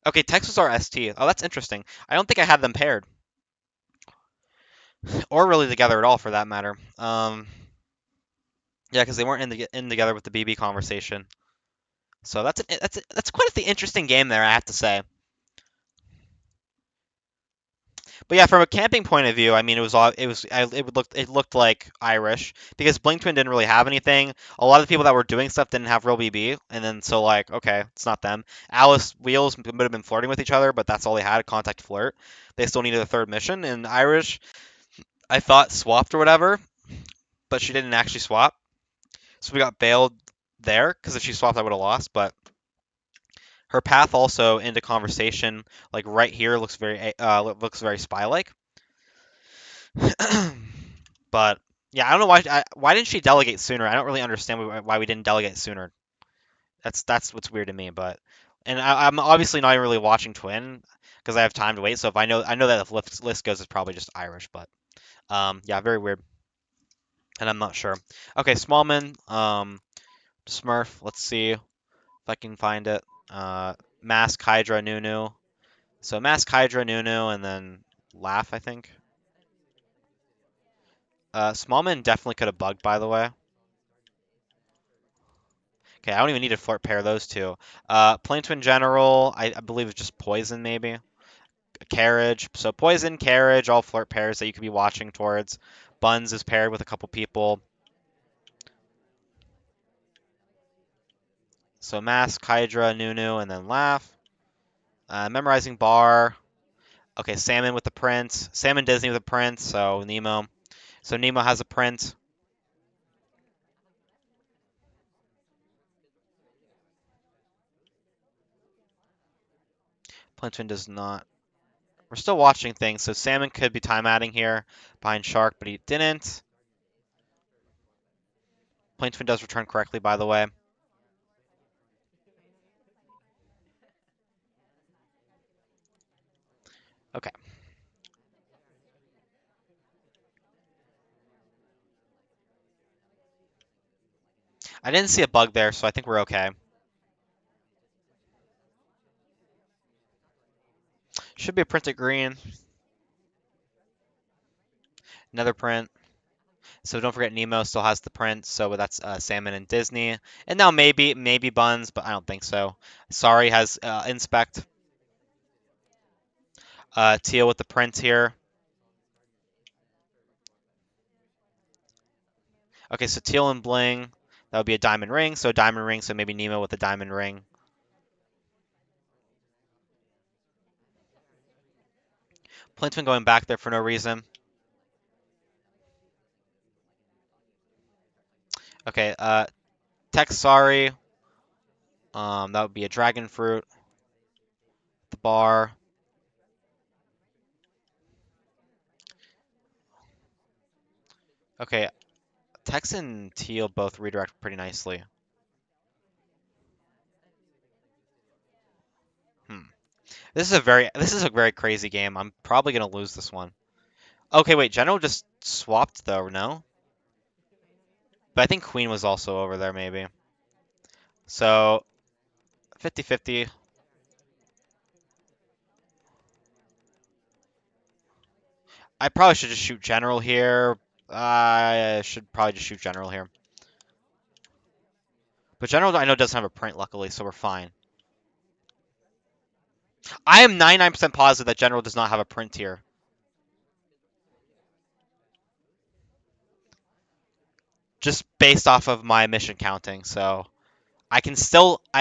okay, Texas are ST. Oh, that's interesting. I don't think I had them paired, or really together at all, for that matter. Yeah, because they weren't in together with the BB conversation. So that's quite the interesting game there, I have to say. But yeah, from a camping point of view, I mean, it looked like Irish because Blink Twin didn't really have anything. A lot of the people that were doing stuff didn't have real BB, and then so like, okay, it's not them. Alice Wheels would have been flirting with each other, but that's all they had, contact flirt. They still needed a third mission, and Irish, I thought swapped or whatever, but she didn't actually swap, so we got bailed there because if she swapped, I would have lost. But her path also into conversation, like right here, looks very spy-like. But yeah, I don't know why didn't she delegate sooner? I don't really understand why we didn't delegate sooner. That's what's weird to me. But And I'm obviously not even really watching Twin because I have time to wait. So if I know that if list goes, it's probably just Irish. But yeah, very weird, and I'm not sure. Okay, Smallman, Smurf. Let's see if I can find it. Mask Hydra Nunu. So Mask Hydra Nunu, and then Laugh, I think. Smallman definitely could have bugged, by the way. Okay, I don't even need to flirt pair those two. Plain Twin General, I believe it's just Poison, maybe. Carriage. So Poison, Carriage, all flirt pairs that you could be watching towards. Buns is paired with a couple people. So Mask, Hydra, Nunu, and then Laugh. Memorizing Bar. Okay, Salmon with the Prince. Salmon Disney with a Prince, so Nemo. So Nemo has a Prince. Plain Twin does not. We're still watching things, so Salmon could be time adding here behind Shark, but he didn't. Plain Twin does return correctly, by the way. Okay. I didn't see a bug there, so I think we're okay. Should be a printed green. Another print. So don't forget Nemo still has the print, so that's Salmon and Disney. And now maybe Buns, but I don't think so. Sorry has Inspect. Teal with the print here. Okay, so Teal and Bling. That would be a diamond ring, so diamond ring, so maybe Nemo with a diamond ring. Plintman going back there for no reason. Okay, Tex sorry. That would be a dragon fruit. The bar. Okay, Tex and Teal both redirect pretty nicely. Hmm. This is a very crazy game. I'm probably gonna lose this one. Okay, wait, General just swapped though, no? But I think Queen was also over there maybe. So 50-50. I probably should just shoot General here. I should probably just shoot General here. But General I know doesn't have a print luckily, so we're fine. I am 99% positive that General does not have a print here. Just based off of my mission counting, so I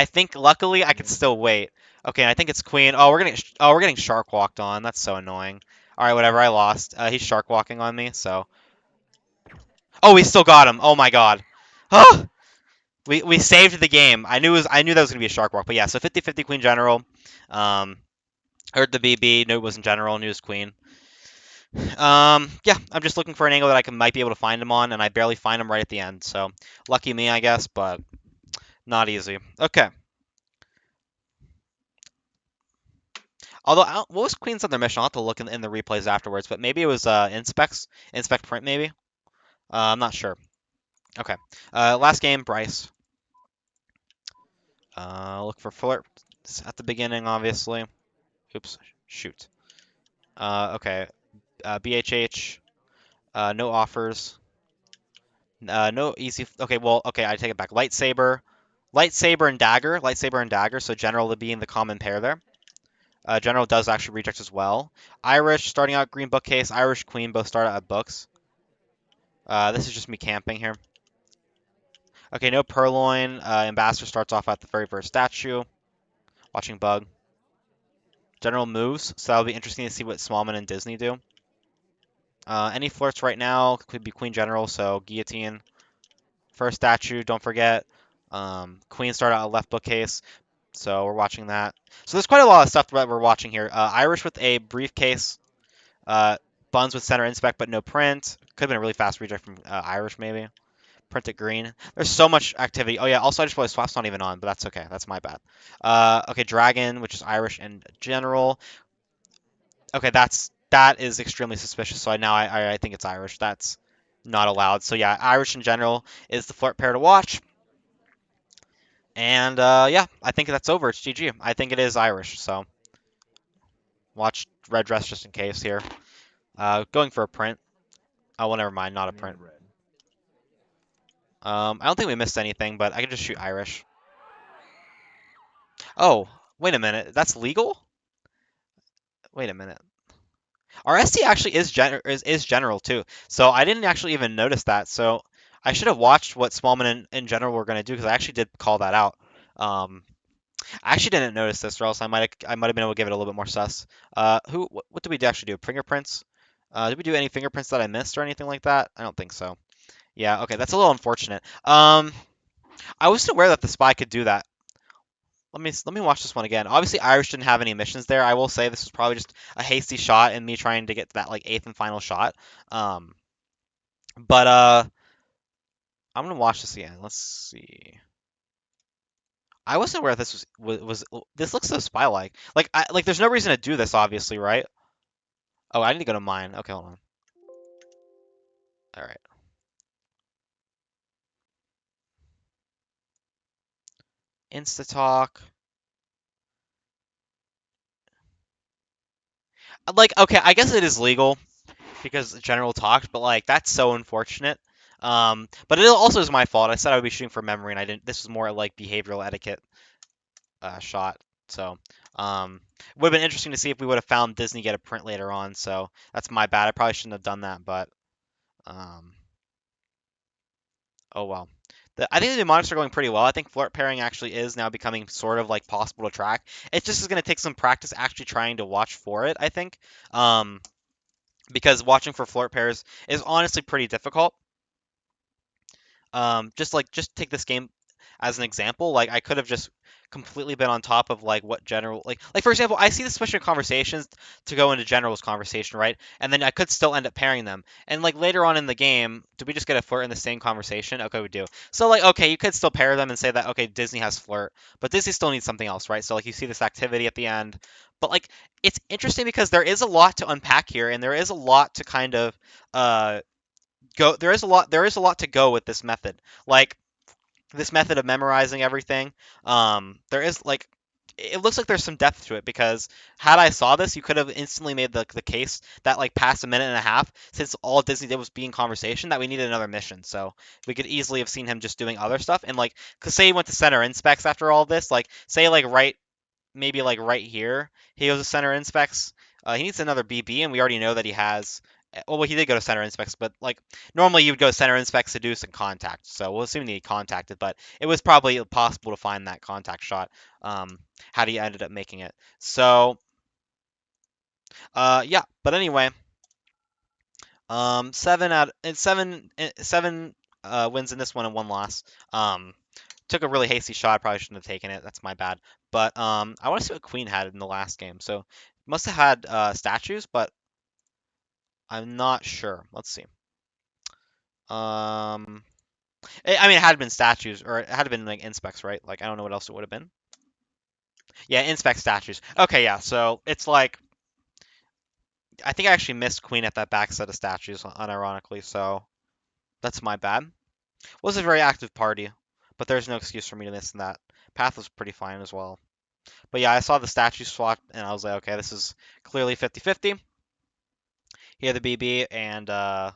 think luckily I can still wait. Okay, I think it's Queen. Oh, we're getting Shark walked on. That's so annoying. All right, whatever. I lost. He's Shark walking on me. So. Oh, we still got him. Oh my God. Oh, we saved the game. I knew that was gonna be a Shark walk, but yeah. So 50-50 Queen General. Um, heard the BB. Knew it wasn't General. Knew it was Queen. Yeah. I'm just looking for an angle that might be able to find him on, and I barely find him right at the end. So lucky me, I guess, but not easy. Okay. Although, what was Queen's other mission? I'll have to look in the replays afterwards, but maybe it was Inspect Print, maybe? I'm not sure. Okay. Last game, Bryce. Look for flirt at the beginning, obviously. Oops, shoot. Okay. BHH. No offers. No easy. Okay, well, okay, I take it back. Lightsaber. Lightsaber and dagger. Lightsaber and dagger. So general being the common pair there. General does actually reject as well. Irish starting out green bookcase. Irish queen both start out at books. This is just me camping here. Okay, no Purloin. Ambassador starts off at the very first statue. Watching Bug. General moves, so that'll be interesting to see what Smallman and Disney do. Any flirts right now could be Queen General, so Guillotine. First statue, don't forget. Queen started out left bookcase, so we're watching that. So there's quite a lot of stuff that we're watching here. Irish with a briefcase. Buns with center inspect, but no print. Could have been a really fast reject from Irish, maybe. Print it green. There's so much activity. Oh yeah, also I just realized swap's not even on, but that's okay. That's my bad. Okay, dragon, which is Irish and general. Okay, that is extremely suspicious. So I think it's Irish. That's not allowed. So yeah, Irish in general is the flirt pair to watch. And yeah, I think that's over. It's GG. I think it is Irish. So watch red dress just in case here. Going for a print. Oh well, never mind. Not a Banana print. bread. I don't think we missed anything, but I could just shoot Irish. Oh, wait a minute. That's legal? Wait a minute. Our ST actually is general too. So I didn't actually even notice that. So I should have watched what Smallman in general were going to do because I actually did call that out. Um, I actually didn't notice this, or else I might have been able to give it a little bit more sus. What did we actually do? Fingerprints? Did we do any fingerprints that I missed or anything like that? I don't think so. Yeah, okay, that's a little unfortunate. I wasn't aware that the spy could do that. Let me watch this one again. Obviously, Irish didn't have any missions there. I will say this was probably just a hasty shot and me trying to get to that like eighth and final shot. Um, but I'm gonna watch this again. Let's see. I wasn't aware this this looks so spy-like. Like there's no reason to do this, obviously, right? Oh, I need to go to mine. Okay, hold on. All right. Insta talk. Like, okay, I guess it is legal because general talks, but like that's so unfortunate. But it also is my fault. I said I would be shooting for memory, and I didn't. This was more like behavioral etiquette shot. So, would have been interesting to see if we would have found Disney get a print later on. So that's my bad. I probably shouldn't have done that, but um, oh well. I think the mnemonics are going pretty well. I think flirt pairing actually is now becoming sort of like possible to track. It just is going to take some practice actually trying to watch for it, I think. Um, because watching for flirt pairs is honestly pretty difficult. Just take this game as an example. Like I could have just completely been on top of like what general like for example, I see this especially in conversations to go into general's conversation, right? And then I could still end up pairing them. And like later on in the game, do we just get a flirt in the same conversation? Okay, we do. So like okay, you could still pair them and say that okay, Disney has flirt, but Disney still needs something else, right? So like you see this activity at the end. But like it's interesting because there is a lot to unpack here and there is a lot to kind of uh go there is a lot to go with this method. Like this method of memorizing everything. There is like it looks like there's some depth to it because had I saw this, you could have instantly made the case that like past a minute and a half, since all Disney did was be in conversation, that we needed another mission. So we could easily have seen him just doing other stuff and like, cause say he went to center inspects after all this, like say like maybe like right here, he goes to center inspects. He needs another BB, and we already know that he has. Well, he did go to center inspects, but like normally you would go center inspects, seduce, and contact. So we'll assume that he contacted, but it was probably possible to find that contact shot. How he ended up making it. So yeah. But anyway, seven wins in this one and one loss. Took a really hasty shot. Probably shouldn't have taken it. That's my bad. But I want to see what Queen had in the last game. So must have had statues, but I'm not sure. Let's see. Um, I mean, it had been statues, or it had been like inspects, right? Like I don't know what else it would have been. Yeah, inspect statues. Okay, yeah. So it's like I think I actually missed Queen at that back set of statues, unironically. So that's my bad. Was a very active party, but there's no excuse for me to miss that. Path was pretty fine as well. But yeah, I saw the statue swap, and I was like, okay, this is clearly 50-50. Here the BB, and I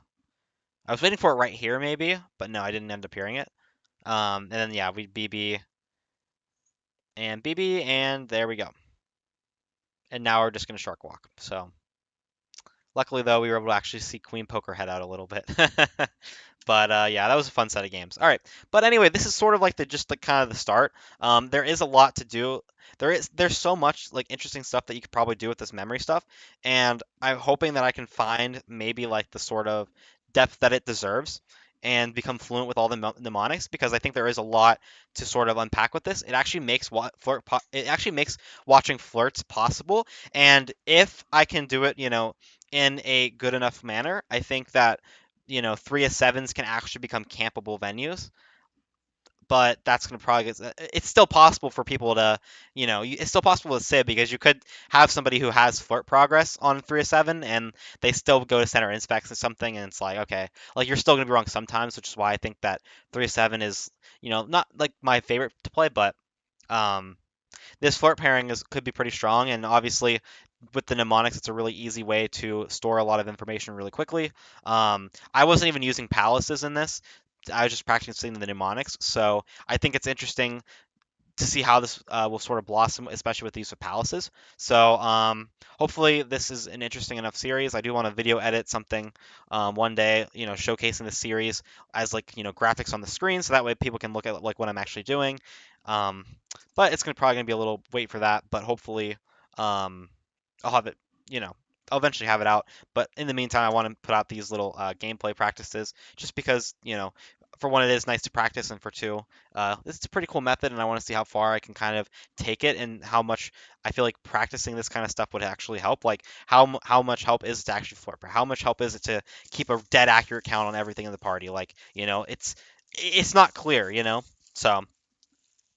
was waiting for it right here maybe, but no, I didn't end up hearing it. And then yeah, we BB, and there we go. And now we're just gonna shark walk. So luckily though, we were able to actually see Queen poke her head out a little bit. But yeah, that was a fun set of games. All right, but anyway, this is sort of like just the kind of the start. There is a lot to do. There's so much like interesting stuff that you could probably do with this memory stuff, and I'm hoping that I can find maybe like the sort of depth that it deserves and become fluent with all the mnemonics because I think there is a lot to sort of unpack with this. It actually makes it actually makes watching flirts possible, and if I can do it, in a good enough manner, I think that three of sevens can actually become campable venues, but that's going to probably get, it's still possible for people to, it's still possible to sib because you could have somebody who has flirt progress on 3 of 7 and they still go to center inspects or something, and it's like, okay, like you're still going to be wrong sometimes, which is why I think that 3 of 7 is, not like my favorite to play, but um, this flirt pairing could be pretty strong, and obviously with the mnemonics, it's a really easy way to store a lot of information really quickly. I wasn't even using palaces in this. I was just practicing the mnemonics, so I think it's interesting to see how this will sort of blossom, especially with the use of palaces. So hopefully this is an interesting enough series. I do want to video edit something one day, showcasing the series as like graphics on the screen, so that way people can look at like what I'm actually doing. Um, but it's probably gonna be a little wait for that. But hopefully, um, I'll have it. You know, I'll eventually have it out. But in the meantime, I want to put out these little gameplay practices, just because for one, it is nice to practice, and for two, this is a pretty cool method, and I want to see how far I can kind of take it, and how much I feel like practicing this kind of stuff would actually help. Like how much help is it to actually flirt? How much help is it to keep a dead accurate count on everything in the party? Like it's not clear. So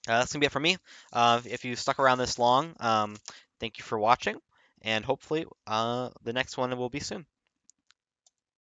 that's gonna be it for me. If you stuck around this long, thank you for watching, and hopefully the next one will be soon.